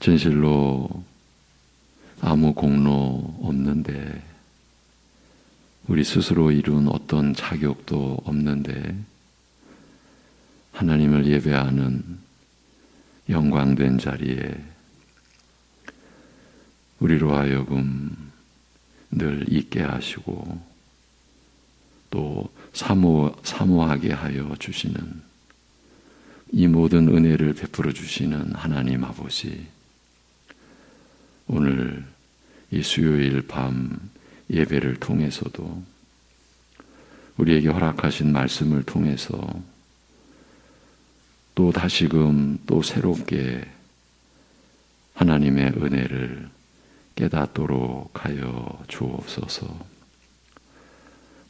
진실로 아무 공로 없는데, 우리 스스로 이룬 어떤 자격도 없는데 하나님을 예배하는 영광된 자리에 우리로 하여금 늘 있게 하시고 또 사모하게 하여 주시는 이 모든 은혜를 베풀어 주시는 하나님 아버지, 오늘 이 수요일 밤 예배를 통해서도 우리에게 허락하신 말씀을 통해서 또 다시금 또 새롭게 하나님의 은혜를 깨닫도록 하여 주옵소서.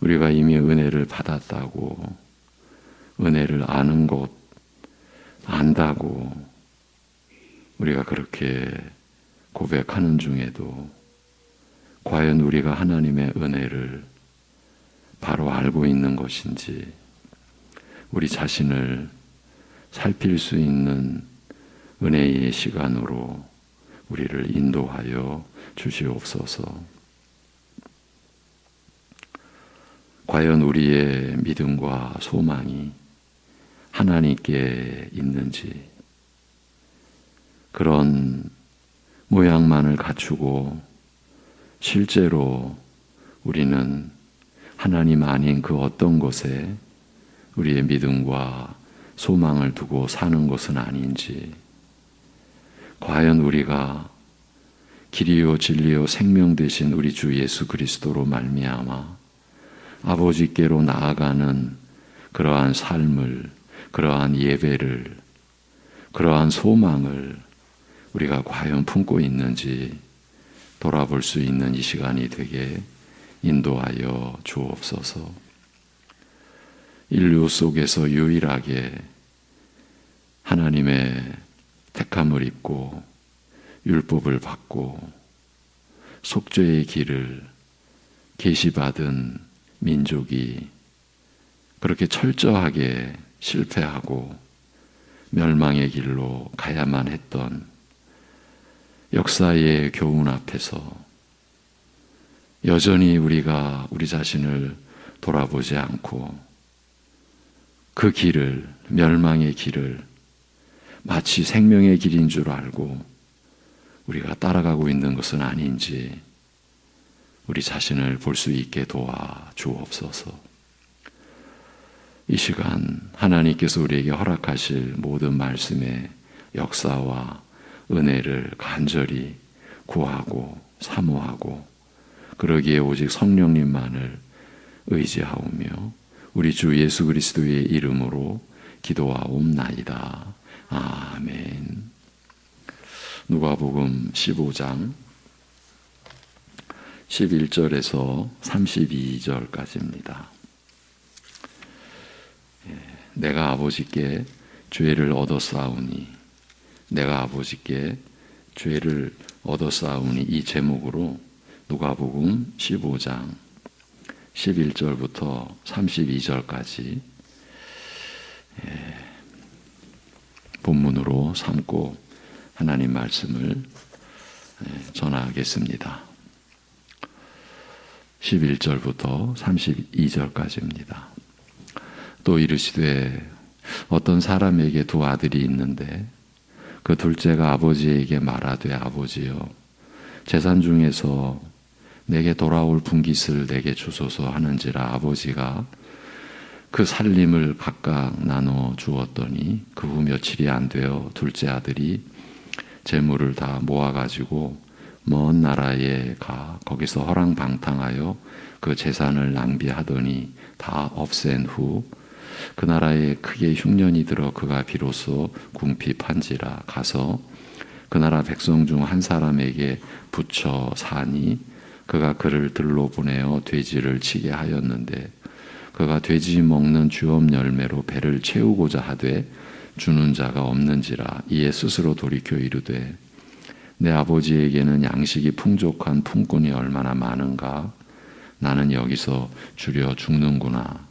우리가 이미 은혜를 받았다고, 은혜를 아는 것, 안다고 우리가 그렇게 고백하는 중에도 과연 우리가 하나님의 은혜를 바로 알고 있는 것인지 우리 자신을 살필 수 있는 은혜의 시간으로 우리를 인도하여 주시옵소서. 과연 우리의 믿음과 소망이 하나님께 있는지, 그런 모양만을 갖추고 실제로 우리는 하나님 아닌 그 어떤 곳에 우리의 믿음과 소망을 두고 사는 것은 아닌지, 과연 우리가 길이요 진리요 생명 되신 우리 주 예수 그리스도로 말미암아 아버지께로 나아가는 그러한 삶을, 그러한 예배를, 그러한 소망을 우리가 과연 품고 있는지 돌아볼 수 있는 이 시간이 되게 인도하여 주옵소서. 인류 속에서 유일하게 하나님의 택함을 입고 율법을 받고 속죄의 길을 계시받은 민족이 그렇게 철저하게 실패하고 멸망의 길로 가야만 했던 역사의 교훈 앞에서 여전히 우리가 우리 자신을 돌아보지 않고 그 길을, 멸망의 길을 마치 생명의 길인 줄 알고 우리가 따라가고 있는 것은 아닌지 우리 자신을 볼 수 있게 도와 주옵소서. 이 시간 하나님께서 우리에게 허락하실 모든 말씀의 역사와 은혜를 간절히 구하고 사모하고 그러기에 오직 성령님만을 의지하오며 우리 주 예수 그리스도의 이름으로 기도하옵나이다. 아멘. 누가복음 15장 11절에서 32절까지입니다. 내가 아버지께 죄를 얻었사오니, 내가 아버지께 죄를 얻었사오니, 이 제목으로 누가복음 15장 11절부터 32절까지 본문으로 삼고 하나님 말씀을 전하겠습니다. 11절부터 32절까지입니다. 또 이르시되 어떤 사람에게 두 아들이 있는데 그 둘째가 아버지에게 말하되 아버지여 재산 중에서 내게 돌아올 분깃을 내게 주소서 하는지라 아버지가 그 살림을 각각 나눠 주었더니 그 후 며칠이 안 되어 둘째 아들이 재물을 다 모아가지고 먼 나라에 가 거기서 허랑방탕하여 그 재산을 낭비하더니 다 없앤 후 그 나라에 크게 흉년이 들어 그가 비로소 궁핍한지라 가서 그 나라 백성 중 한 사람에게 붙여 사니 그가 그를 들로 보내어 돼지를 치게 하였는데 그가 돼지 먹는 주업 열매로 배를 채우고자 하되 주는 자가 없는지라 이에 스스로 돌이켜 이르되 내 아버지에게는 양식이 풍족한 품꾼이 얼마나 많은가 나는 여기서 주려 죽는구나.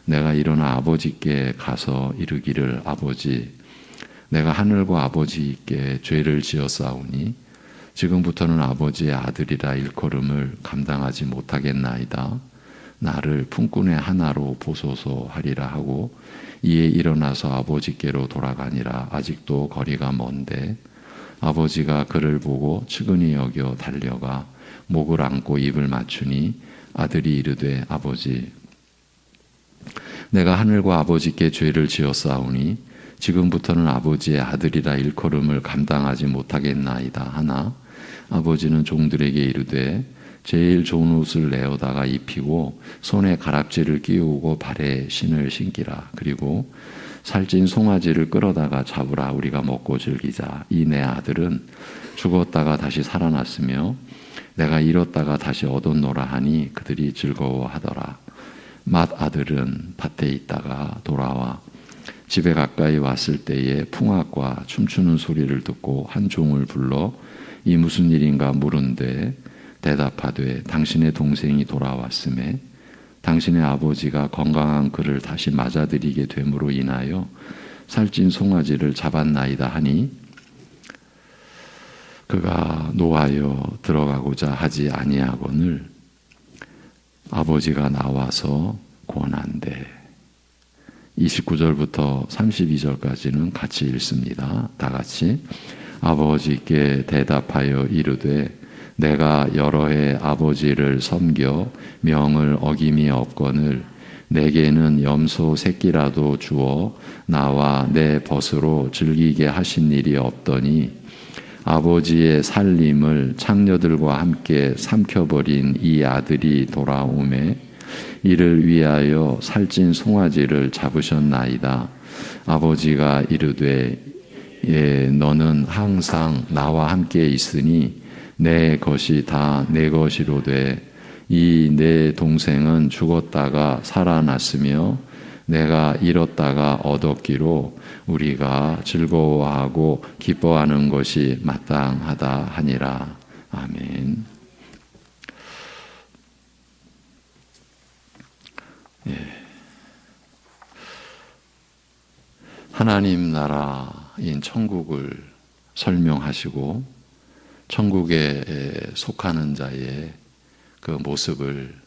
내가 일어나 아버지께 가서 이르기를 아버지 내가 하늘과 아버지께 죄를 지었사오니 지금부터는 아버지의 아들이라 일컬음을 감당하지 못하겠나이다. 나를 품꾼의 하나로 보소서 하리라 하고 이에 일어나서 아버지께로 돌아가니라. 아직도 거리가 먼데 아버지가 그를 보고 측은히 여겨 달려가 목을 안고 입을 맞추니 아들이 이르되 아버지 내가 하늘과 아버지께 죄를 지었사오니 지금부터는 아버지의 아들이라 일컬음을 감당하지 못하겠나이다 하나 아버지는 종들에게 이르되 제일 좋은 옷을 내어다가 입히고 손에 가락지를 끼우고 발에 신을 신기라. 그리고 살찐 송아지를 끌어다가 잡으라. 우리가 먹고 즐기자. 이 내 아들은 죽었다가 다시 살아났으며 내가 잃었다가 다시 얻었노라 하니 그들이 즐거워하더라. 맏아들은 밭에 있다가 돌아와 집에 가까이 왔을 때에 풍악과 춤추는 소리를 듣고 한 종을 불러 이 무슨 일인가 물은데 대답하되 당신의 동생이 돌아왔음에 당신의 아버지가 건강한 그를 다시 맞아들이게 됨으로 인하여 살찐 송아지를 잡았나이다 하니 그가 노하여 들어가고자 하지 아니하거늘 아버지가 나와서 권한대. 29절부터 32절까지는 같이 읽습니다. 다 같이. 아버지께 대답하여 이르되 내가 여러 해 아버지를 섬겨 명을 어김이 없거늘 내게는 염소 새끼라도 주어 나와 내 벗으로 즐기게 하신 일이 없더니 아버지의 살림을 창녀들과 함께 삼켜버린 이 아들이 돌아오매 이를 위하여 살찐 송아지를 잡으셨나이다. 아버지가 이르되 예, 너는 항상 나와 함께 있으니 내 것이 다 내 것이로되 이 내 동생은 죽었다가 살아났으며 내가 잃었다가 얻었기로 우리가 즐거워하고 기뻐하는 것이 마땅하다 하니라. 아멘. 예. 하나님 나라인 천국을 설명하시고 천국에 속하는 자의 그 모습을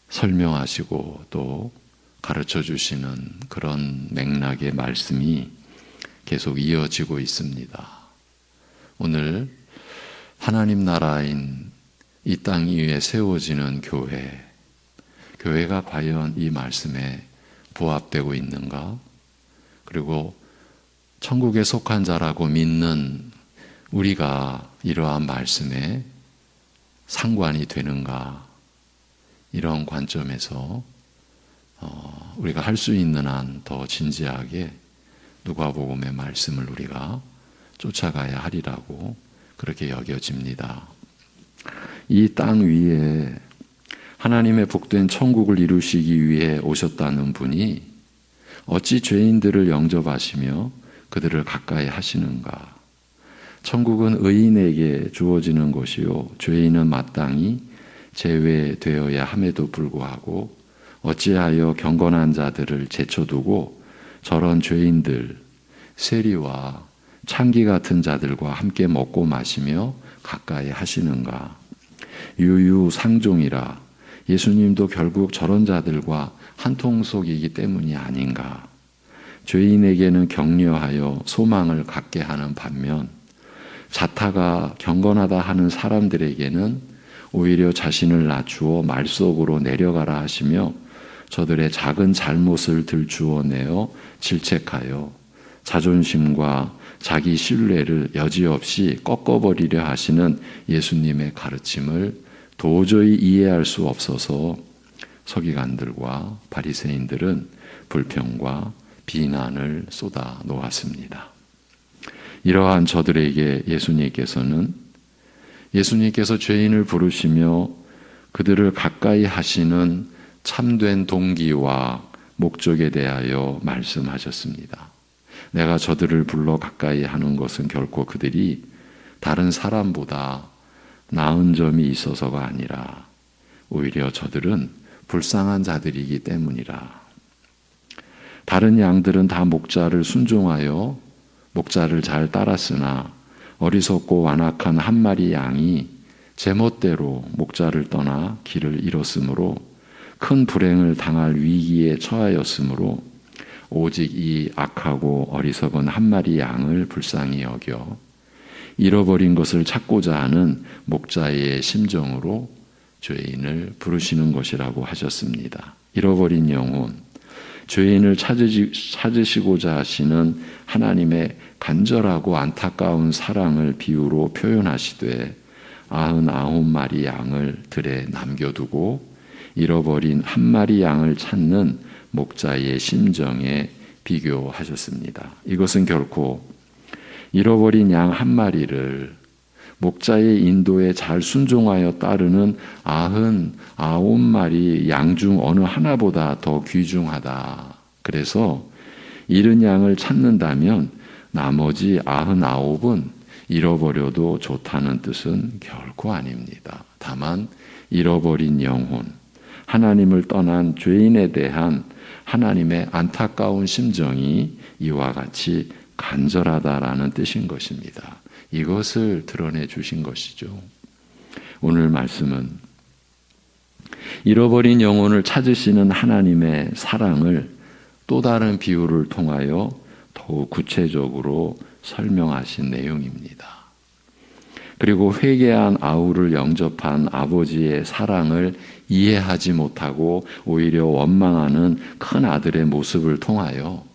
설명하시고 또 가르쳐 주시는 그런 맥락의 말씀이 계속 이어지고 있습니다. 오늘 하나님 나라인 이 땅 위에 세워지는 교회가 과연 이 말씀에 부합되고 있는가? 그리고 천국에 속한 자라고 믿는 우리가 이러한 말씀에 상관이 되는가? 이런 관점에서 우리가 할 수 있는 한 더 진지하게 누가복음의 말씀을 우리가 쫓아가야 하리라고 그렇게 여겨집니다. 이 땅 위에 하나님의 복된 천국을 이루시기 위해 오셨다는 분이 어찌 죄인들을 영접하시며 그들을 가까이 하시는가? 천국은 의인에게 주어지는 것이요 죄인은 마땅히 제외되어야 함에도 불구하고 어찌하여 경건한 자들을 제쳐두고 저런 죄인들, 세리와 창기 같은 자들과 함께 먹고 마시며 가까이 하시는가? 유유상종이라 예수님도 결국 저런 자들과 한 통속이기 때문이 아닌가? 죄인에게는 격려하여 소망을 갖게 하는 반면 자타가 경건하다 하는 사람들에게는 오히려 자신을 낮추어 말 속으로 내려가라 하시며 저들의 작은 잘못을 들추어내어 질책하여 자존심과 자기 신뢰를 여지없이 꺾어버리려 하시는 예수님의 가르침을 도저히 이해할 수 없어서 서기관들과 바리새인들은 불평과 비난을 쏟아 놓았습니다. 이러한 저들에게 예수님께서 죄인을 부르시며 그들을 가까이 하시는 참된 동기와 목적에 대하여 말씀하셨습니다. 내가 저들을 불러 가까이 하는 것은 결코 그들이 다른 사람보다 나은 점이 있어서가 아니라 오히려 저들은 불쌍한 자들이기 때문이라. 다른 양들은 다 목자를 순종하여 목자를 잘 따랐으나 어리석고 완악한 한 마리 양이 제멋대로 목자를 떠나 길을 잃었으므로 큰 불행을 당할 위기에 처하였으므로 오직 이 악하고 어리석은 한 마리 양을 불쌍히 여겨 잃어버린 것을 찾고자 하는 목자의 심정으로 죄인을 부르시는 것이라고 하셨습니다. 잃어버린 영혼, 죄인을 찾으시고자 하시는 하나님의 간절하고 안타까운 사랑을 비유로 표현하시되 99마리 양을 들에 남겨두고 잃어버린 한 마리 양을 찾는 목자의 심정에 비교하셨습니다. 이것은 결코 잃어버린 양 한 마리를 목자의 인도에 잘 순종하여 따르는 99마리 양 중 어느 하나보다 더 귀중하다. 그래서 잃은 양을 찾는다면 나머지 99은 잃어버려도 좋다는 뜻은 결코 아닙니다. 다만 잃어버린 영혼, 하나님을 떠난 죄인에 대한 하나님의 안타까운 심정이 이와 같이 간절하다라는 뜻인 것입니다. 이것을 드러내 주신 것이죠. 오늘 말씀은 잃어버린 영혼을 찾으시는 하나님의 사랑을 또 다른 비유를 통하여 더욱 구체적으로 설명하신 내용입니다. 그리고 회개한 아우를 영접한 아버지의 사랑을 이해하지 못하고 오히려 원망하는 큰 아들의 모습을 통하여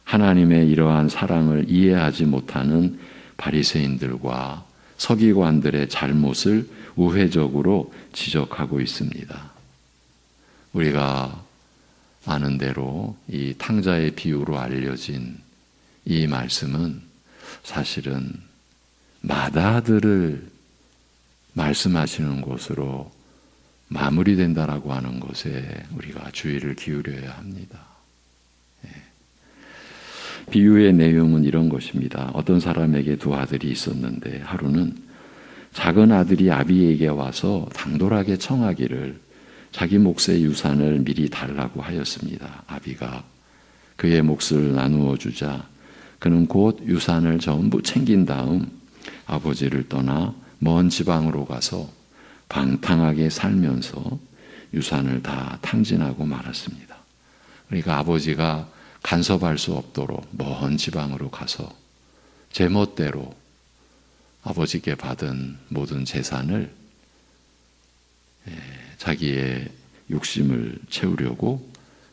하나님의 이러한 사랑을 이해하지 못하는 바리새인들과 서기관들의 잘못을 우회적으로 지적하고 있습니다. 우리가 아는 대로 이 탕자의 비유로 알려진 이 말씀은 사실은 마다들을 말씀하시는 것으로 마무리된다라고 하는 것에 우리가 주의를 기울여야 합니다. 비유의 내용은 이런 것입니다. 어떤 사람에게 두 아들이 있었는데 하루는 작은 아들이 아비에게 와서 당돌하게 청하기를 자기 몫의 유산을 미리 달라고 하였습니다. 아비가 그의 몫을 나누어 주자 그는 곧 유산을 전부 챙긴 다음 아버지를 떠나 먼 지방으로 가서 방탕하게 살면서 유산을 다 탕진하고 말았습니다. 그러니까 아버지가 간섭할 수 없도록 먼 지방으로 가서 제멋대로 아버지께 받은 모든 재산을 자기의 욕심을 채우려고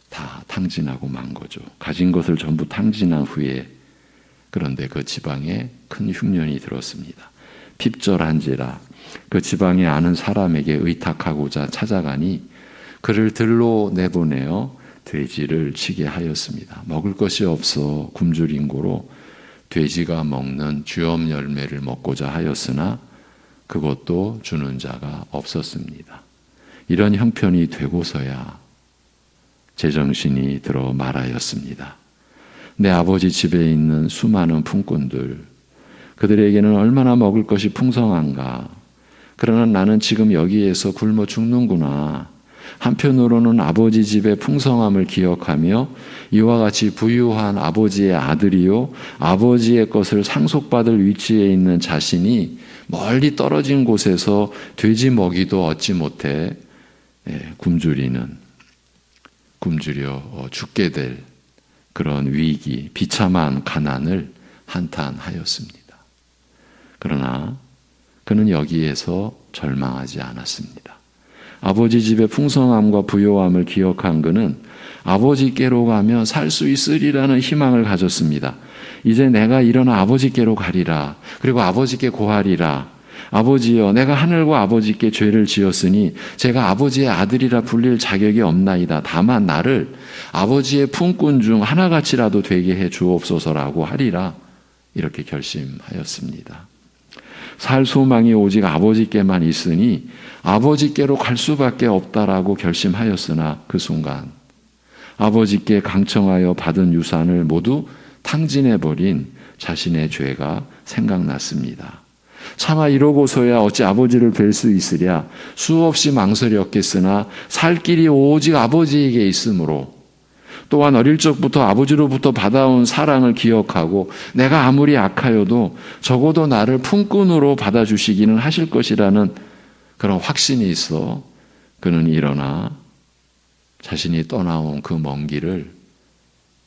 다 탕진하고 만 거죠. 가진 것을 전부 탕진한 후에 그런데 그 지방에 큰 흉년이 들었습니다. 핍절한지라 그 지방에 아는 사람에게 의탁하고자 찾아가니 그를 들로 내보내어 돼지를 치게 하였습니다. 먹을 것이 없어 굶주린 고로 돼지가 먹는 쥐엄 열매를 먹고자 하였으나 그것도 주는 자가 없었습니다. 이런 형편이 되고서야 제정신이 들어 말하였습니다. 내 아버지 집에 있는 수많은 품꾼들, 그들에게는 얼마나 먹을 것이 풍성한가. 그러나 나는 지금 여기에서 굶어 죽는구나. 한편으로는 아버지 집의 풍성함을 기억하며 이와 같이 부유한 아버지의 아들이요 아버지의 것을 상속받을 위치에 있는 자신이 멀리 떨어진 곳에서 돼지 먹이도 얻지 못해 굶주려 죽게 될 그런 위기, 비참한 가난을 한탄하였습니다. 그러나 그는 여기에서 절망하지 않았습니다. 아버지 집의 풍성함과 부요함을 기억한 그는 아버지께로 가면 살 수 있으리라는 희망을 가졌습니다. 이제 내가 일어나 아버지께로 가리라. 그리고 아버지께 고하리라. 아버지여, 내가 하늘과 아버지께 죄를 지었으니 제가 아버지의 아들이라 불릴 자격이 없나이다. 다만 나를 아버지의 품꾼 중 하나같이라도 되게 해 주옵소서라고 하리라. 이렇게 결심하였습니다. 살 소망이 오직 아버지께만 있으니 아버지께로 갈 수밖에 없다라고 결심하였으나 그 순간 아버지께 강청하여 받은 유산을 모두 탕진해버린 자신의 죄가 생각났습니다. 차마 이러고서야 어찌 아버지를 뵐 수 있으랴. 수없이 망설였겠으나 살 길이 오직 아버지에게 있으므로 또한 어릴 적부터 아버지로부터 받아온 사랑을 기억하고 내가 아무리 악하여도 적어도 나를 품꾼으로 받아주시기는 하실 것이라는 그런 확신이 있어 그는 일어나 자신이 떠나온 그 먼 길을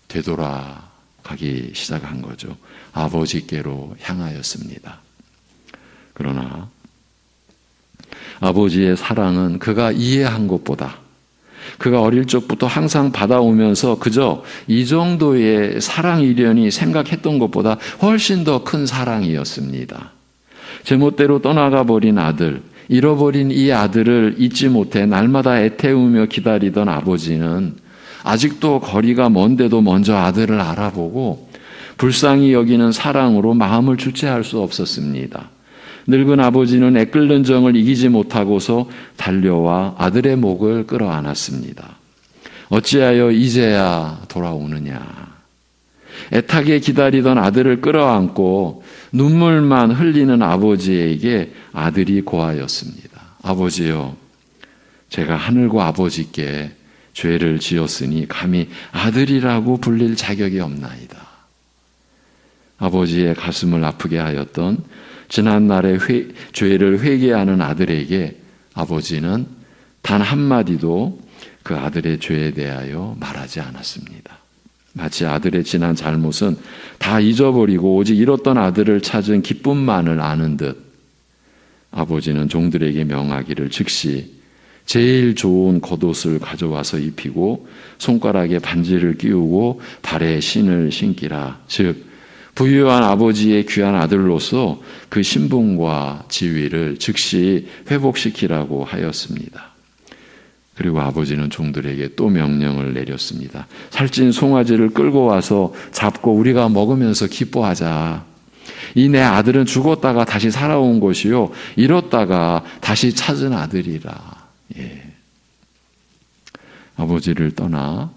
되돌아가기 시작한 거죠. 아버지께로 향하였습니다. 그러나 아버지의 사랑은 그가 이해한 것보다, 그가 어릴 적부터 항상 받아오면서 그저 이 정도의 사랑이려니 생각했던 것보다 훨씬 더 큰 사랑이었습니다. 제멋대로 떠나가 버린 아들, 잃어버린 이 아들을 잊지 못해 날마다 애태우며 기다리던 아버지는 아직도 거리가 먼데도 먼저 아들을 알아보고 불쌍히 여기는 사랑으로 마음을 주체할 수 없었습니다. 늙은 아버지는 애끓는 정을 이기지 못하고서 달려와 아들의 목을 끌어안았습니다. 어찌하여 이제야 돌아오느냐. 애타게 기다리던 아들을 끌어안고 눈물만 흘리는 아버지에게 아들이 고하였습니다. 아버지여, 제가 하늘과 아버지께 죄를 지었으니 감히 아들이라고 불릴 자격이 없나이다. 아버지의 가슴을 아프게 하였던 지난날의 죄를 회개하는 아들에게 아버지는 단 한마디도 그 아들의 죄에 대하여 말하지 않았습니다. 마치 아들의 지난 잘못은 다 잊어버리고 오직 잃었던 아들을 찾은 기쁨만을 아는 듯 아버지는 종들에게 명하기를 즉시 제일 좋은 겉옷을 가져와서 입히고 손가락에 반지를 끼우고 발에 신을 신기라. 즉 부유한 아버지의 귀한 아들로서 그 신분과 지위를 즉시 회복시키라고 하였습니다. 그리고 아버지는 종들에게 또 명령을 내렸습니다. 살찐 송아지를 끌고 와서 잡고 우리가 먹으면서 기뻐하자. 이 내 아들은 죽었다가 다시 살아온 것이요 잃었다가 다시 찾은 아들이라. 아버지를 떠나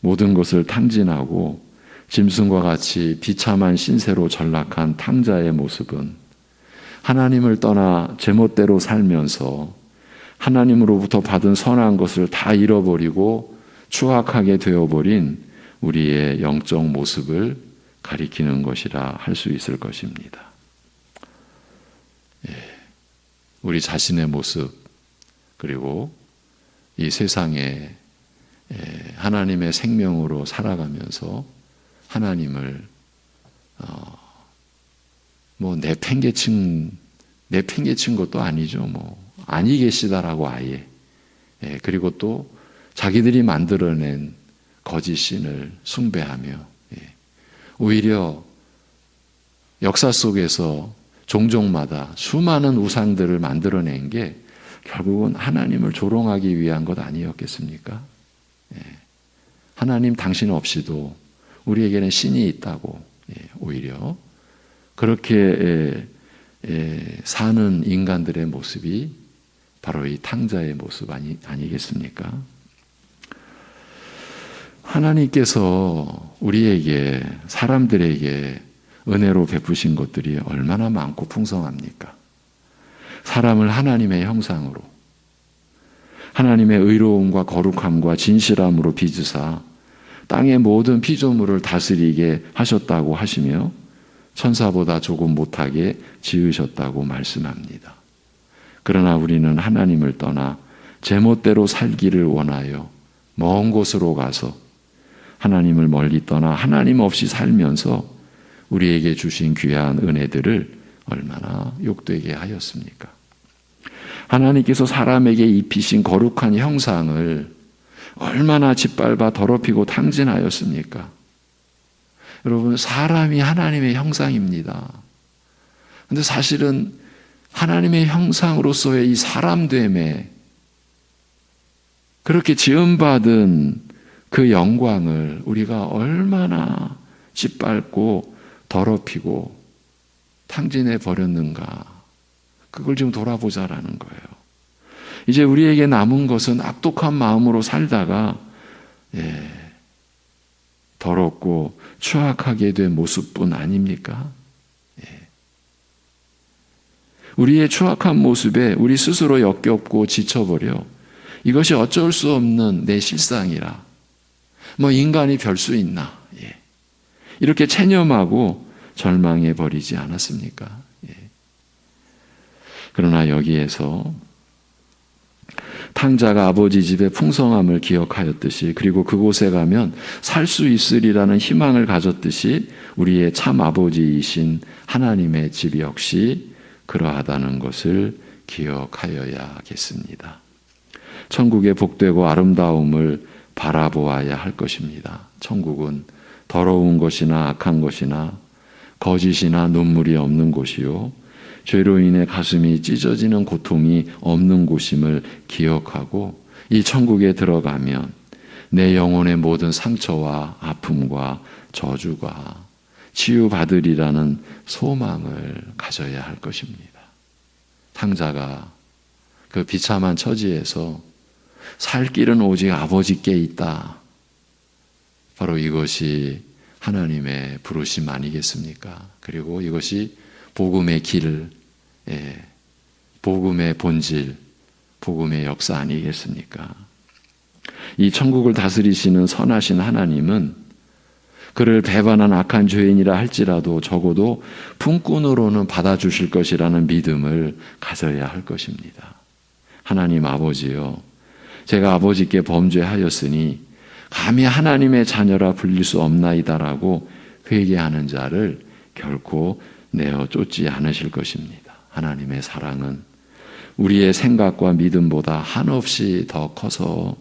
모든 것을 탕진하고 짐승과 같이 비참한 신세로 전락한 탕자의 모습은 하나님을 떠나 제멋대로 살면서 하나님으로부터 받은 선한 것을 다 잃어버리고 추악하게 되어버린 우리의 영적 모습을 가리키는 것이라 할 수 있을 것입니다. 우리 자신의 모습, 그리고 이 세상에 하나님의 생명으로 살아가면서 하나님을 내팽개친 것도 아니죠. 아니 계시다라고 아예. 그리고 또 자기들이 만들어낸 거짓 신을 숭배하며 오히려 역사 속에서 종족마다 수많은 우상들을 만들어낸 게 결국은 하나님을 조롱하기 위한 것 아니었겠습니까? 하나님 당신 없이도 우리에게는 신이 있다고 오히려 그렇게 사는 인간들의 모습이 바로 이 탕자의 모습 아니겠습니까? 하나님께서 우리에게, 사람들에게 은혜로 베푸신 것들이 얼마나 많고 풍성합니까? 사람을 하나님의 형상으로, 하나님의 의로움과 거룩함과 진실함으로 빚으사 땅의 모든 피조물을 다스리게 하셨다고 하시며 천사보다 조금 못하게 지으셨다고 말씀합니다. 그러나 우리는 하나님을 떠나 제멋대로 살기를 원하여 먼 곳으로 가서 하나님을 멀리 떠나 하나님 없이 살면서 우리에게 주신 귀한 은혜들을 얼마나 욕되게 하였습니까? 하나님께서 사람에게 입히신 거룩한 형상을 얼마나 짓밟아 더럽히고 탕진하였습니까? 여러분, 사람이 하나님의 형상입니다. 그런데 사실은 하나님의 형상으로서의 이 사람됨에 그렇게 지음받은 그 영광을 우리가 얼마나 짓밟고 더럽히고 탕진해 버렸는가, 그걸 지금 돌아보자라는 거예요. 이제 우리에게 남은 것은 악독한 마음으로 살다가 더럽고 추악하게 된 모습뿐 아닙니까? 우리의 추악한 모습에 우리 스스로 역겹고 지쳐버려 이것이 어쩔 수 없는 내 실상이라, 뭐 인간이 별 수 있나? 예. 이렇게 체념하고 절망해 버리지 않았습니까? 예. 그러나 여기에서 탕자가 아버지 집의 풍성함을 기억하였듯이, 그리고 그곳에 가면 살 수 있으리라는 희망을 가졌듯이 우리의 참 아버지이신 하나님의 집 역시 그러하다는 것을 기억하여야겠습니다. 천국의 복되고 아름다움을 바라보아야 할 것입니다. 천국은 더러운 것이나 악한 것이나 거짓이나 눈물이 없는 곳이요, 죄로 인해 가슴이 찢어지는 고통이 없는 곳임을 기억하고, 이 천국에 들어가면 내 영혼의 모든 상처와 아픔과 저주가 치유받으리라는 소망을 가져야 할 것입니다. 탕자가 그 비참한 처지에서 살 길은 오직 아버지께 있다. 바로 이것이 하나님의 부르심 아니겠습니까? 그리고 이것이 복음의 길, 복음의 본질, 복음의 역사 아니겠습니까? 이 천국을 다스리시는 선하신 하나님은 그를 배반한 악한 죄인이라 할지라도 적어도 품꾼으로는 받아주실 것이라는 믿음을 가져야 할 것입니다. 하나님 아버지여, 제가 아버지께 범죄하였으니 감히 하나님의 자녀라 불릴 수 없나이다라고 회개하는 자를 결코 내어 쫓지 않으실 것입니다. 하나님의 사랑은 우리의 생각과 믿음보다 한없이 더 커서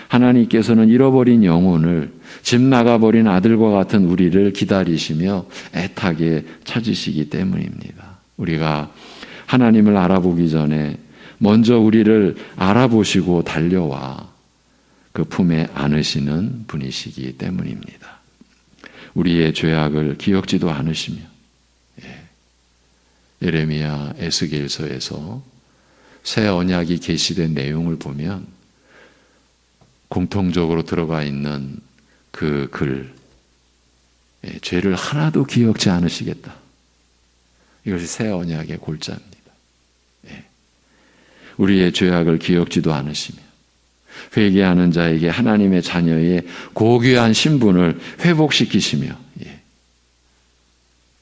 하나님께서는 잃어버린 영혼을, 집 나가버린 아들과 같은 우리를 기다리시며 애타게 찾으시기 때문입니다. 우리가 하나님을 알아보기 전에 먼저 우리를 알아보시고 달려와 그 품에 안으시는 분이시기 때문입니다. 우리의 죄악을 기억지도 않으시며, 예레미야 에스겔서에서 새 언약이 계시된 내용을 보면 공통적으로 들어가 있는 그 글, 죄를 하나도 기억지 않으시겠다. 이것이 새 언약의 골자입니다. 우리의 죄악을 기억지도 않으시며 회개하는 자에게 하나님의 자녀의 고귀한 신분을 회복시키시며,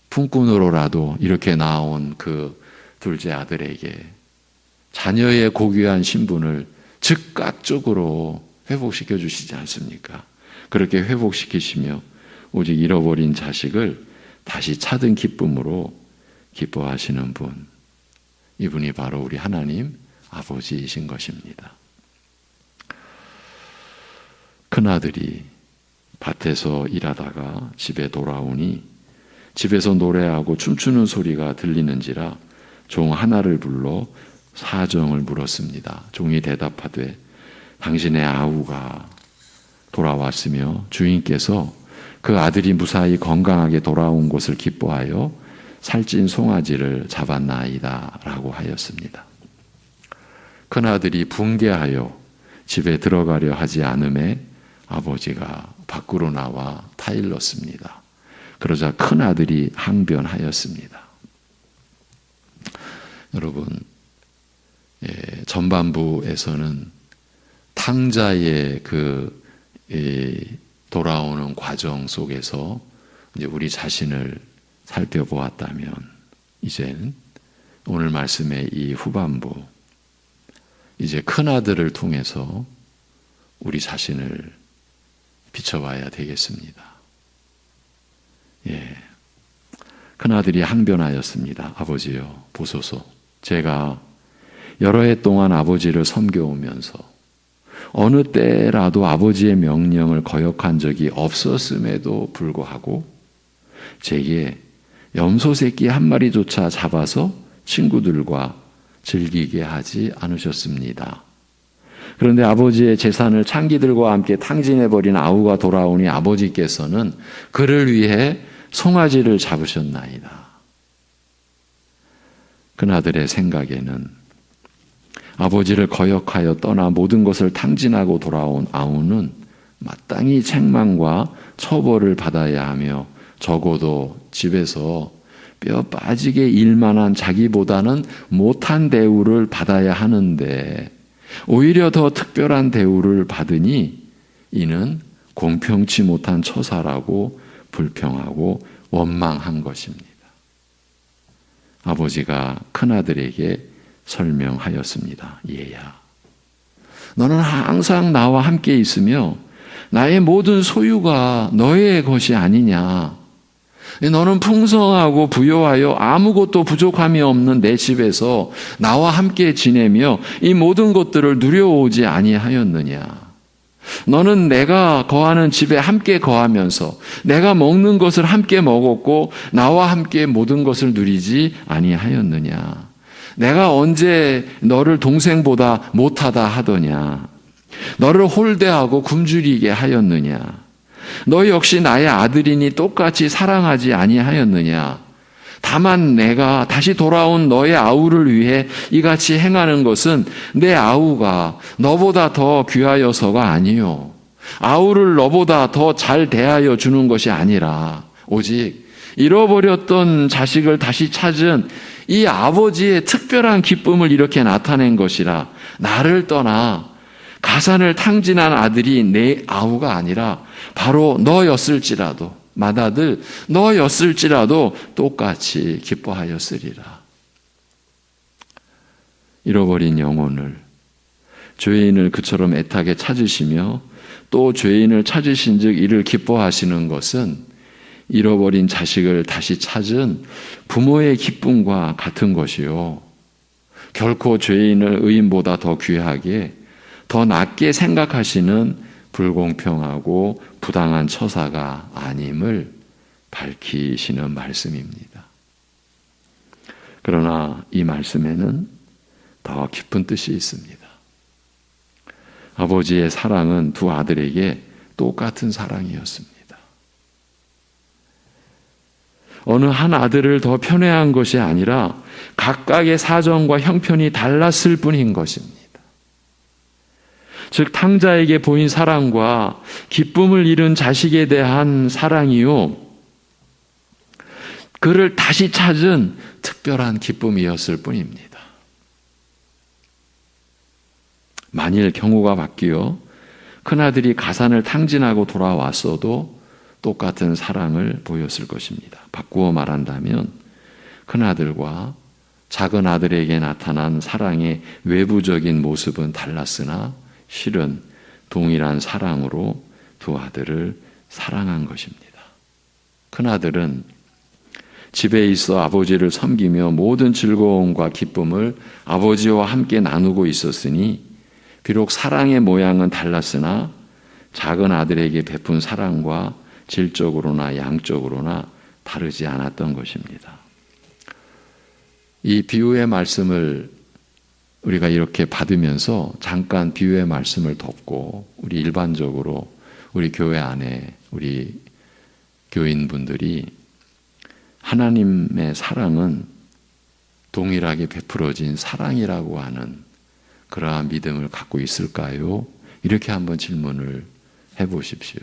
품꾼으로라도 이렇게 나온 그 둘째 아들에게 자녀의 고귀한 신분을 즉각적으로 회복시켜 주시지 않습니까? 그렇게 회복시키시며 오직 잃어버린 자식을 다시 찾은 기쁨으로 기뻐하시는 분, 이분이 바로 우리 하나님 아버지이신 것입니다. 큰아들이 밭에서 일하다가 집에 돌아오니 집에서 노래하고 춤추는 소리가 들리는지라 종 하나를 불러 사정을 물었습니다. 종이 대답하되 당신의 아우가 돌아왔으며 주인께서 그 아들이 무사히 건강하게 돌아온 것을 기뻐하여 살찐 송아지를 잡았나이다 라고 하였습니다. 큰아들이 붕괴하여 집에 들어가려 하지 않음에 아버지가 밖으로 나와 타일렀습니다. 그러자 큰아들이 항변하였습니다. 여러분, 전반부에서는 탕자의 돌아오는 과정 속에서 이제 우리 자신을 살펴보았다면, 이제는 오늘 말씀의 이 후반부, 이제 큰아들을 통해서 우리 자신을 비춰봐야 되겠습니다. 큰아들이 항변하였습니다. 아버지여, 보소서, 제가 여러 해 동안 아버지를 섬겨오면서 어느 때라도 아버지의 명령을 거역한 적이 없었음에도 불구하고 제게 염소 새끼 한 마리조차 잡아서 친구들과 즐기게 하지 않으셨습니다. 그런데 아버지의 재산을 창기들과 함께 탕진해버린 아우가 돌아오니 아버지께서는 그를 위해 송아지를 잡으셨나이다. 그나들의 생각에는 아버지를 거역하여 떠나 모든 것을 탕진하고 돌아온 아우는 마땅히 책망과 처벌을 받아야 하며 적어도 집에서 뼈 빠지게 일만한 자기보다는 못한 대우를 받아야 하는데 오히려 더 특별한 대우를 받으니 이는 공평치 못한 처사라고 불평하고 원망한 것입니다. 아버지가 큰아들에게 설명하였습니다. 얘야, 너는 항상 나와 함께 있으며 나의 모든 소유가 너의 것이 아니냐. 너는 풍성하고 부요하여 아무것도 부족함이 없는 내 집에서 나와 함께 지내며 이 모든 것들을 누려오지 아니하였느냐. 너는 내가 거하는 집에 함께 거하면서 내가 먹는 것을 함께 먹었고 나와 함께 모든 것을 누리지 아니하였느냐. 내가 언제 너를 동생보다 못하다 하더냐. 너를 홀대하고 굶주리게 하였느냐. 너 역시 나의 아들이니 똑같이 사랑하지 아니하였느냐. 다만 내가 다시 돌아온 너의 아우를 위해 이같이 행하는 것은 내 아우가 너보다 더 귀하여서가 아니요, 아우를 너보다 더 잘 대하여 주는 것이 아니라 오직 잃어버렸던 자식을 다시 찾은 이 아버지의 특별한 기쁨을 이렇게 나타낸 것이라. 나를 떠나 가산을 탕진한 아들이 내 아우가 아니라 바로 너였을지라도, 맏아들 너였을지라도 똑같이 기뻐하였으리라. 잃어버린 영혼을, 죄인을 그처럼 애타게 찾으시며 또 죄인을 찾으신 즉 이를 기뻐하시는 것은 잃어버린 자식을 다시 찾은 부모의 기쁨과 같은 것이요, 결코 죄인을 의인보다 더 귀하게, 더 낮게 생각하시는 불공평하고 부당한 처사가 아님을 밝히시는 말씀입니다. 그러나 이 말씀에는 더 깊은 뜻이 있습니다. 아버지의 사랑은 두 아들에게 똑같은 사랑이었습니다. 어느 한 아들을 더 편애한 것이 아니라 각각의 사정과 형편이 달랐을 뿐인 것입니다. 즉 탕자에게 보인 사랑과 기쁨을 잃은 자식에 대한 사랑이요, 그를 다시 찾은 특별한 기쁨이었을 뿐입니다. 만일 경우가 바뀌어 큰아들이 가산을 탕진하고 돌아왔어도 똑같은 사랑을 보였을 것입니다. 바꾸어 말한다면 큰아들과 작은 아들에게 나타난 사랑의 외부적인 모습은 달랐으나 실은 동일한 사랑으로 두 아들을 사랑한 것입니다. 큰아들은 집에 있어 아버지를 섬기며 모든 즐거움과 기쁨을 아버지와 함께 나누고 있었으니 비록 사랑의 모양은 달랐으나 작은 아들에게 베푼 사랑과 질적으로나 양적으로나 다르지 않았던 것입니다. 이 비유의 말씀을 우리가 이렇게 받으면서 잠깐 비유의 말씀을 덮고 우리 일반적으로 우리 교회 안에 우리 교인분들이 하나님의 사랑은 동일하게 베풀어진 사랑이라고 하는 그러한 믿음을 갖고 있을까요? 이렇게 한번 질문을 해보십시오.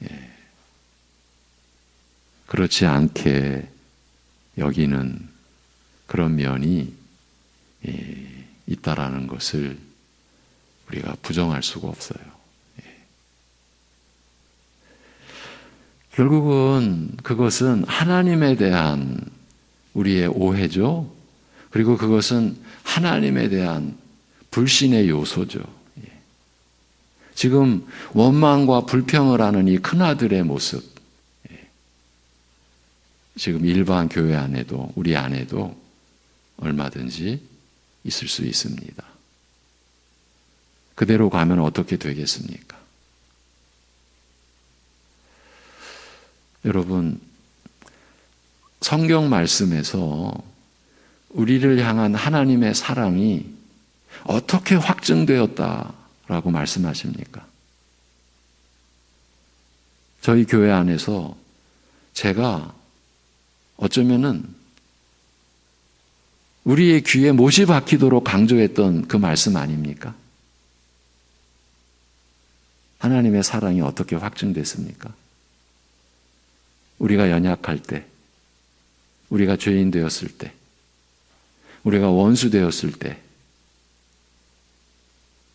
예. 그렇지 않게 여기는 그런 면이 있다라는 것을 우리가 부정할 수가 없어요. 결국은 그것은 하나님에 대한 우리의 오해죠. 그리고 그것은 하나님에 대한 불신의 요소죠. 지금 원망과 불평을 하는 이 큰아들의 모습, 지금 일반 교회 안에도 우리 안에도 얼마든지 있을 수 있습니다. 그대로 가면 어떻게 되겠습니까? 여러분, 성경 말씀에서 우리를 향한 하나님의 사랑이 어떻게 확증되었다라고 말씀하십니까? 저희 교회 안에서 제가 어쩌면은 우리의 귀에 못이 박히도록 강조했던 그 말씀 아닙니까? 하나님의 사랑이 어떻게 확증됐습니까? 우리가 연약할 때, 우리가 죄인 되었을 때, 우리가 원수 되었을 때,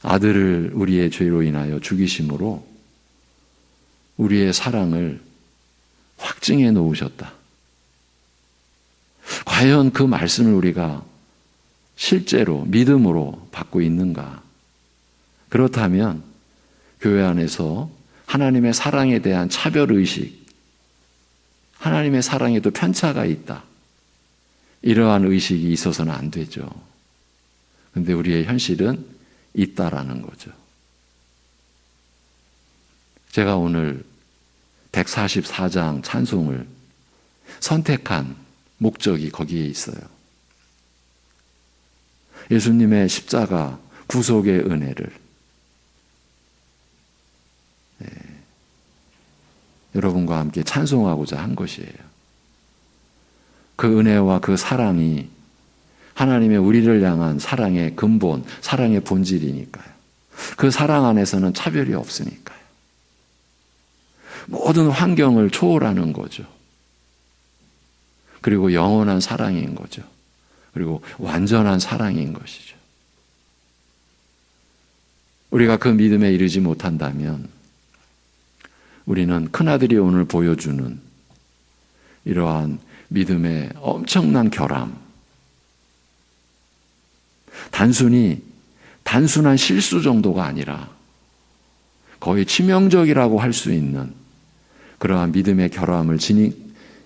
아들을 우리의 죄로 인하여 죽이심으로 우리의 사랑을 확증해 놓으셨다. 과연 그 말씀을 우리가 실제로 믿음으로 받고 있는가? 그렇다면 교회 안에서 하나님의 사랑에 대한 차별의식, 하나님의 사랑에도 편차가 있다, 이러한 의식이 있어서는 안 되죠. 그런데 우리의 현실은 있다라는 거죠. 제가 오늘 144장 찬송을 선택한 목적이 거기에 있어요. 예수님의 십자가 구속의 은혜를 여러분과 함께 찬송하고자 한 것이에요. 그 은혜와 그 사랑이 하나님의 우리를 향한 사랑의 근본, 사랑의 본질이니까요. 그 사랑 안에서는 차별이 없으니까요. 모든 환경을 초월하는 거죠. 그리고 영원한 사랑인 거죠. 그리고 완전한 사랑인 것이죠. 우리가 그 믿음에 이르지 못한다면 우리는 큰아들이 오늘 보여주는 이러한 믿음의 엄청난 결함, 단순한 실수 정도가 아니라 거의 치명적이라고 할 수 있는 그러한 믿음의 결함을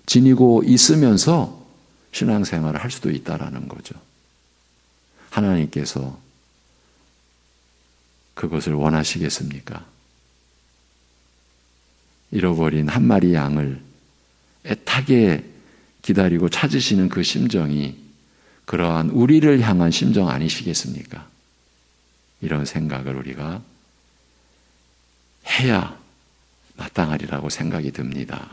지니고 있으면서 신앙생활을 할 수도 있다라는 거죠. 하나님께서 그것을 원하시겠습니까? 잃어버린 한 마리 양을 애타게 기다리고 찾으시는 그 심정이 그러한 우리를 향한 심정 아니시겠습니까? 이런 생각을 우리가 해야 마땅하리라고 생각이 듭니다.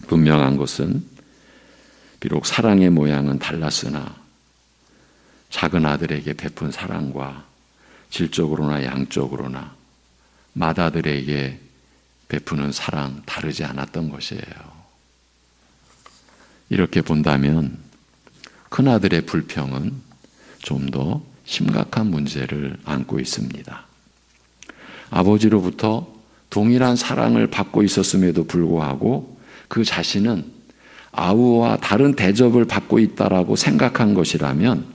분명한 것은 비록 사랑의 모양은 달랐으나 작은 아들에게 베푼 사랑과 질적으로나 양적으로나 맏아들에게 베푸는 사랑 다르지 않았던 것이에요. 이렇게 본다면 큰아들의 불평은 좀 더 심각한 문제를 안고 있습니다. 아버지로부터 동일한 사랑을 받고 있었음에도 불구하고 그 자신은 아우와 다른 대접을 받고 있다라고 생각한 것이라면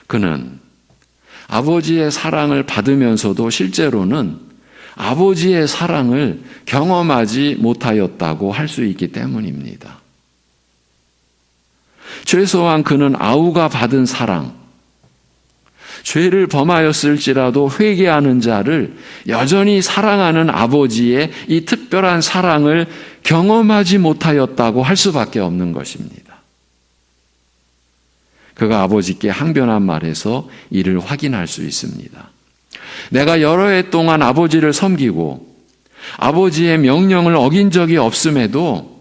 그는 아버지의 사랑을 받으면서도 실제로는 아버지의 사랑을 경험하지 못하였다고 할 수 있기 때문입니다. 최소한 그는 아우가 받은 사랑, 죄를 범하였을지라도 회개하는 자를 여전히 사랑하는 아버지의 이 특별한 사랑을 경험하지 못하였다고 할 수밖에 없는 것입니다. 그가 아버지께 항변한 말에서 이를 확인할 수 있습니다. 내가 여러 해 동안 아버지를 섬기고 아버지의 명령을 어긴 적이 없음에도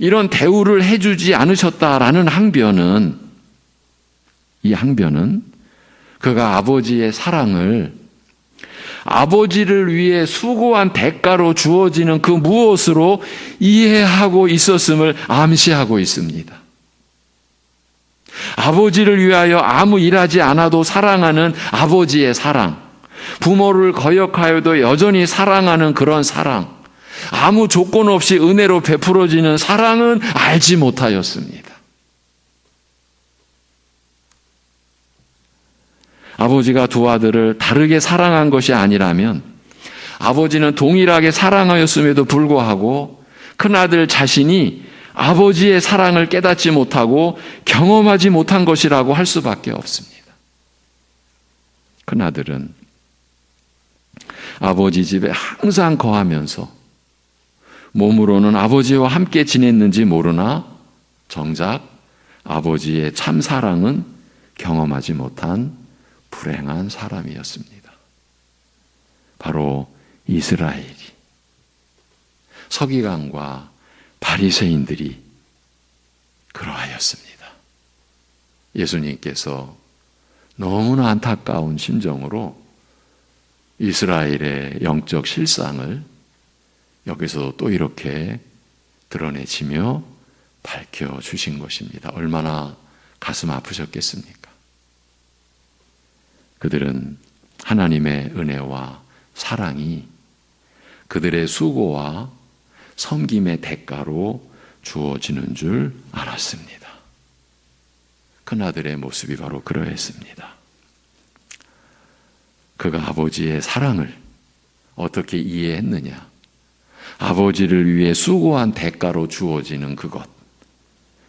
이런 대우를 해주지 않으셨다라는 항변은, 이 항변은 그가 아버지의 사랑을 아버지를 위해 수고한 대가로 주어지는 그 무엇으로 이해하고 있었음을 암시하고 있습니다. 아버지를 위하여 아무 일하지 않아도 사랑하는 아버지의 사랑, 부모를 거역하여도 여전히 사랑하는 그런 사랑, 아무 조건 없이 은혜로 베풀어지는 사랑은 알지 못하였습니다. 아버지가 두 아들을 다르게 사랑한 것이 아니라면 아버지는 동일하게 사랑하였음에도 불구하고 큰아들 자신이 아버지의 사랑을 깨닫지 못하고 경험하지 못한 것이라고 할 수밖에 없습니다. 큰아들은 아버지 집에 항상 거하면서 몸으로는 아버지와 함께 지냈는지 모르나 정작 아버지의 참 사랑은 경험하지 못한 불행한 사람이었습니다. 바로 이스라엘이, 서기관과 바리새인들이 그러하였습니다. 예수님께서 너무나 안타까운 심정으로 이스라엘의 영적 실상을 여기서 또 이렇게 드러내시며 밝혀주신 것입니다. 얼마나 가슴 아프셨겠습니까? 그들은 하나님의 은혜와 사랑이 그들의 수고와 섬김의 대가로 주어지는 줄 알았습니다. 큰아들의 모습이 바로 그러했습니다. 그가 아버지의 사랑을 어떻게 이해했느냐? 아버지를 위해 수고한 대가로 주어지는 그것,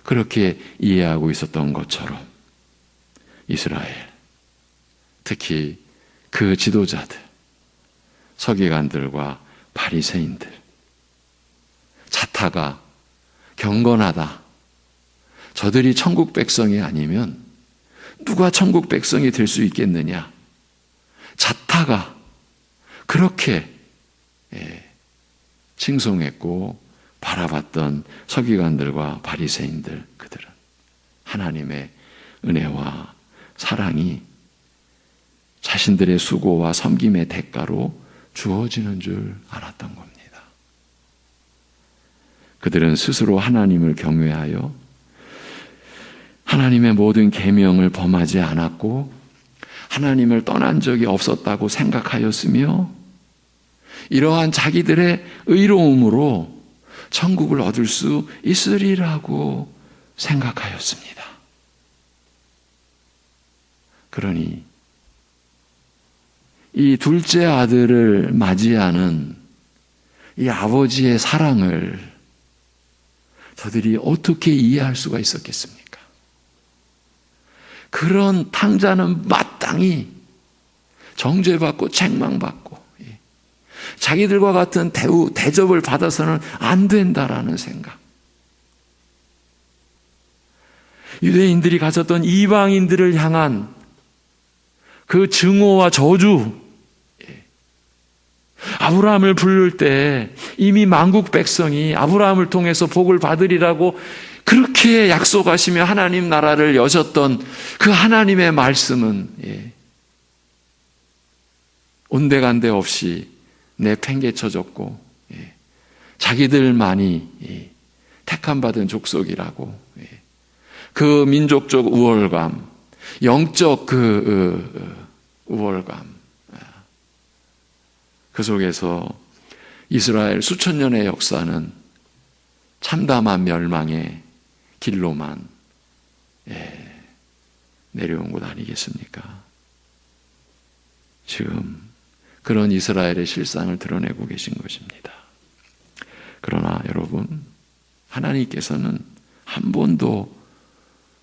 그렇게 이해하고 있었던 것처럼 이스라엘, 특히 그 지도자들, 서기관들과 바리새인들, 자타가 경건하다, 저들이 천국 백성이 아니면 누가 천국 백성이 될 수 있겠느냐, 자타가 그렇게 칭송했고 바라봤던 서기관들과 바리새인들, 그들은 하나님의 은혜와 사랑이 자신들의 수고와 섬김의 대가로 주어지는 줄 알았던 겁니다. 그들은 스스로 하나님을 경외하여 하나님의 모든 계명을 범하지 않았고 하나님을 떠난 적이 없었다고 생각하였으며 이러한 자기들의 의로움으로 천국을 얻을 수 있으리라고 생각하였습니다. 그러니 이 둘째 아들을 맞이하는 이 아버지의 사랑을 저들이 어떻게 이해할 수가 있었겠습니까? 그런 탕자는 마땅히 정죄받고 책망받고 자기들과 같은 대접을 받아서는 안 된다라는 생각. 유대인들이 가졌던 이방인들을 향한 그 증오와 저주, 아브라함을 부를 때 이미 만국 백성이 아브라함을 통해서 복을 받으리라고 그렇게 약속하시며 하나님 나라를 여셨던 그 하나님의 말씀은 온데간데 없이 내팽개쳐졌고 자기들만이 택함받은 족속이라고 그 민족적 우월감, 영적 그 우월감, 그 속에서 이스라엘 수천 년의 역사는 참담한 멸망의 길로만 내려온 것 아니겠습니까? 지금 그런 이스라엘의 실상을 드러내고 계신 것입니다. 그러나 여러분, 하나님께서는 한 번도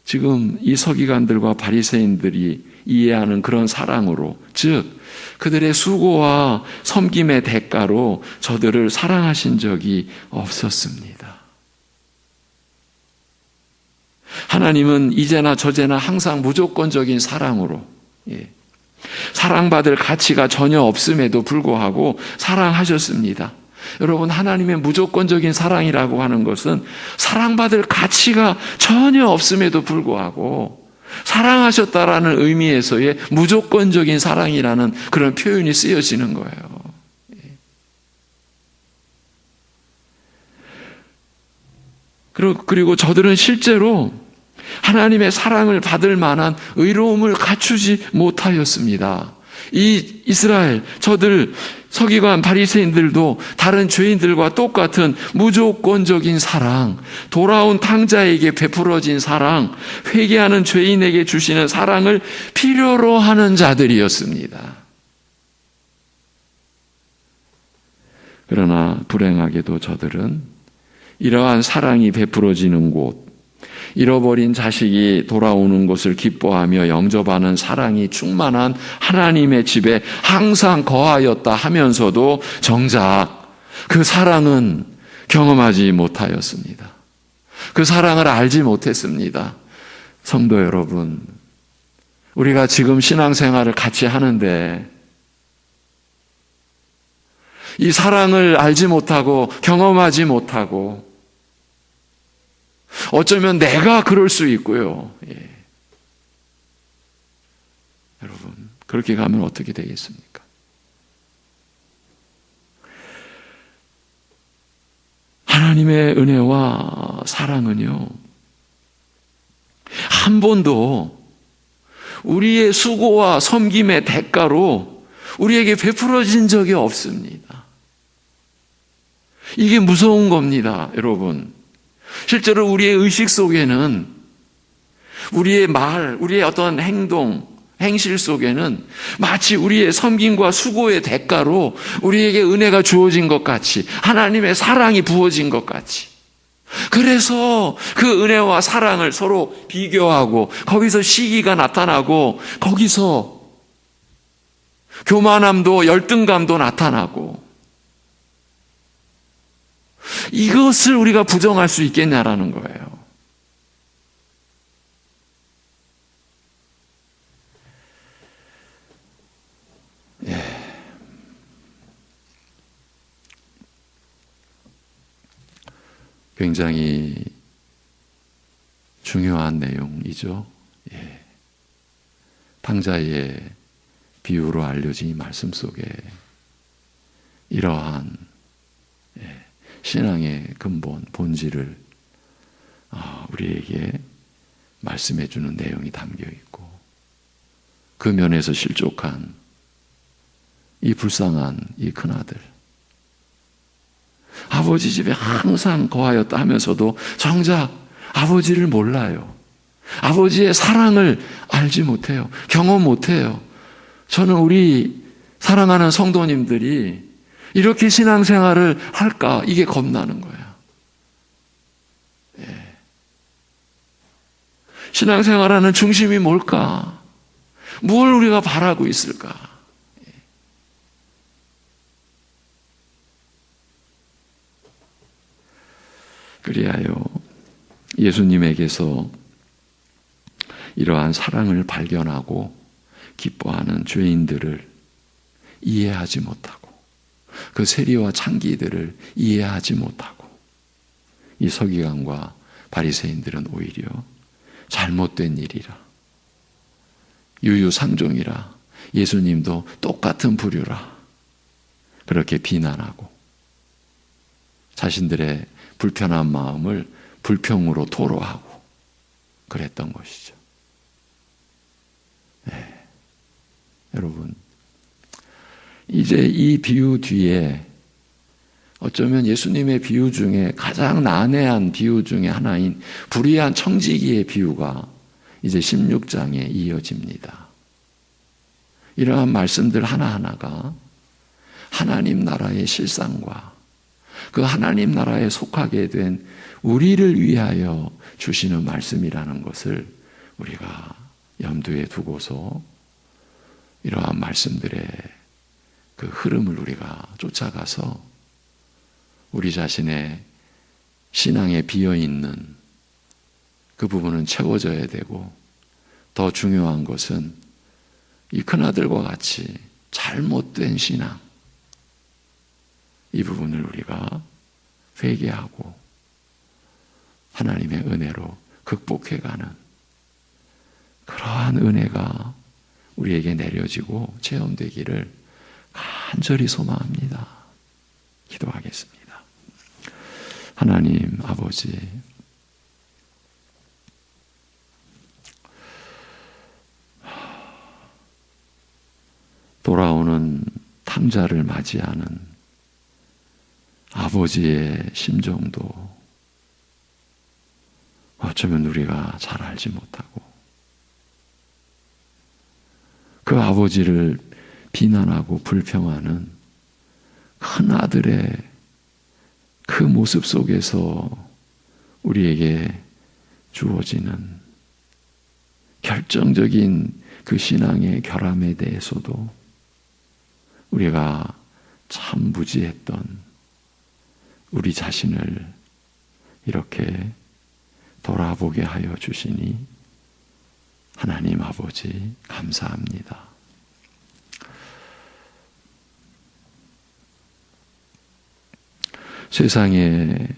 지금 이 서기관들과 바리새인들이 이해하는 그런 사랑으로, 즉 그들의 수고와 섬김의 대가로 저들을 사랑하신 적이 없었습니다. 하나님은 이제나 저제나 항상 무조건적인 사랑으로 사랑받을 가치가 전혀 없음에도 불구하고 사랑하셨습니다. 여러분, 하나님의 무조건적인 사랑이라고 하는 것은 사랑받을 가치가 전혀 없음에도 불구하고 사랑하셨다라는 의미에서의 무조건적인 사랑이라는 그런 표현이 쓰여지는 거예요. 그리고 저들은 실제로 하나님의 사랑을 받을 만한 의로움을 갖추지 못하였습니다. 이 이스라엘, 저들 서기관 바리새인들도 다른 죄인들과 똑같은 무조건적인 사랑, 돌아온 탕자에게 베풀어진 사랑, 회개하는 죄인에게 주시는 사랑을 필요로 하는 자들이었습니다. 그러나 불행하게도 저들은 이러한 사랑이 베풀어지는 곳, 잃어버린 자식이 돌아오는 것을 기뻐하며 영접하는 사랑이 충만한 하나님의 집에 항상 거하였다 하면서도 정작 그 사랑은 경험하지 못하였습니다. 그 사랑을 알지 못했습니다. 성도 여러분, 우리가 지금 신앙생활을 같이 하는데 이 사랑을 알지 못하고 경험하지 못하고 어쩌면 내가 그럴 수 있고요. 여러분, 그렇게 가면 어떻게 되겠습니까? 하나님의 은혜와 사랑은요, 한 번도 우리의 수고와 섬김의 대가로 우리에게 베풀어진 적이 없습니다. 이게 무서운 겁니다, 여러분. 실제로 우리의 의식 속에는, 우리의 말, 우리의 어떤 행동, 행실 속에는 마치 우리의 섬김과 수고의 대가로 우리에게 은혜가 주어진 것 같이, 하나님의 사랑이 부어진 것 같이, 그래서 그 은혜와 사랑을 서로 비교하고 거기서 시기가 나타나고 거기서 교만함도 열등감도 나타나고, 이것을 우리가 부정할 수 있겠냐라는 거예요. 굉장히 중요한 내용이죠. 탕자의 비유로 알려진 이 말씀 속에 이러한 신앙의 근본, 본질을 우리에게 말씀해 주는 내용이 담겨 있고, 그 면에서 실족한 이 불쌍한 이 큰아들, 아버지 집에 항상 거하였다 하면서도 정작 아버지를 몰라요. 아버지의 사랑을 알지 못해요. 경험 못해요. 저는 우리 사랑하는 성도님들이 이렇게 신앙생활을 할까, 이게 겁나는 거야. 신앙생활하는 중심이 뭘까? 뭘 우리가 바라고 있을까? 그리하여 예수님에게서 이러한 사랑을 발견하고 기뻐하는 죄인들을 이해하지 못하고, 그 세리와 창기들을 이해하지 못하고, 이 서기관과 바리새인들은 오히려 잘못된 일이라, 유유상종이라, 예수님도 똑같은 부류라, 그렇게 비난하고 자신들의 불편한 마음을 불평으로 토로하고 그랬던 것이죠. 여러분, 이제 이 비유 뒤에 어쩌면 예수님의 비유 중에 가장 난해한 비유 중에 하나인 불의한 청지기의 비유가 이제 16장에 이어집니다. 이러한 말씀들 하나하나가 하나님 나라의 실상과 그 하나님 나라에 속하게 된 우리를 위하여 주시는 말씀이라는 것을 우리가 염두에 두고서 이러한 말씀들의 그 흐름을 우리가 쫓아가서 우리 자신의 신앙에 비어있는 그 부분은 채워져야 되고, 더 중요한 것은 이 큰아들과 같이 잘못된 신앙, 이 부분을 우리가 회개하고 하나님의 은혜로 극복해가는 그러한 은혜가 우리에게 내려지고 체험되기를 간절히 소망합니다. 기도하겠습니다. 하나님 아버지, 돌아오는 탕자를 맞이하는 아버지의 심정도 어쩌면 우리가 잘 알지 못하고, 그 아버지를 비난하고 불평하는 큰 아들의 그 모습 속에서 우리에게 주어지는 결정적인 그 신앙의 결함에 대해서도 우리가 참 무지했던 우리 자신을 이렇게 돌아보게 하여 주시니 하나님 아버지 감사합니다. 세상에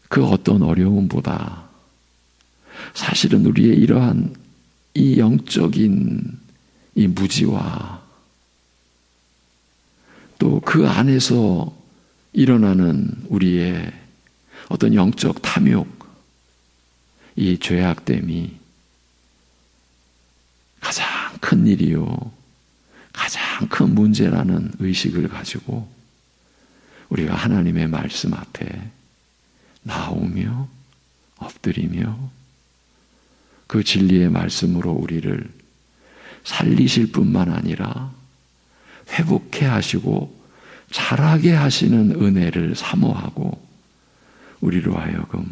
그 어떤 어려움보다 사실은 우리의 이러한 이 영적인 이 무지와 또 그 안에서 일어나는 우리의 어떤 영적 탐욕, 이 죄악됨이 큰 일이요, 가장 큰 문제라는 의식을 가지고 우리가 하나님의 말씀 앞에 나오며 엎드리며 그 진리의 말씀으로 우리를 살리실 뿐만 아니라 회복해 하시고 자라게 하시는 은혜를 사모하고 우리로 하여금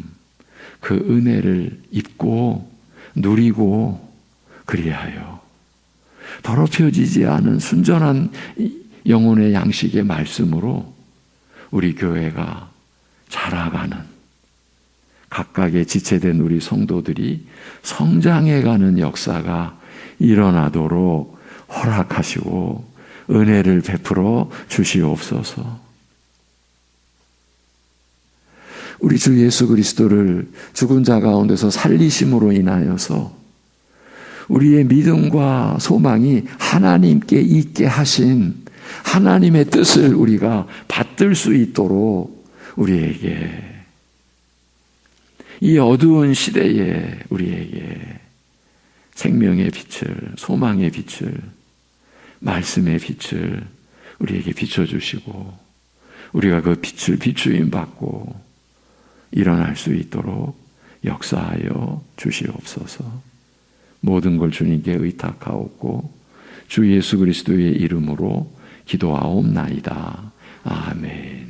그 은혜를 입고 누리고 그리하여 더럽혀지지 않은 순전한 영혼의 양식의 말씀으로 우리 교회가 자라가는, 각각의 지체된 우리 성도들이 성장해가는 역사가 일어나도록 허락하시고 은혜를 베풀어 주시옵소서. 우리 주 예수 그리스도를 죽은 자 가운데서 살리심으로 인하여서 우리의 믿음과 소망이 하나님께 있게 하신 하나님의 뜻을 우리가 받들 수 있도록 우리에게, 이 어두운 시대에 우리에게 생명의 빛을, 소망의 빛을, 말씀의 빛을 우리에게 비춰주시고 우리가 그 빛을 비추임 받고 일어날 수 있도록 역사하여 주시옵소서. 모든 걸 주님께 의탁하옵고 주 예수 그리스도의 이름으로 기도하옵나이다. 아멘.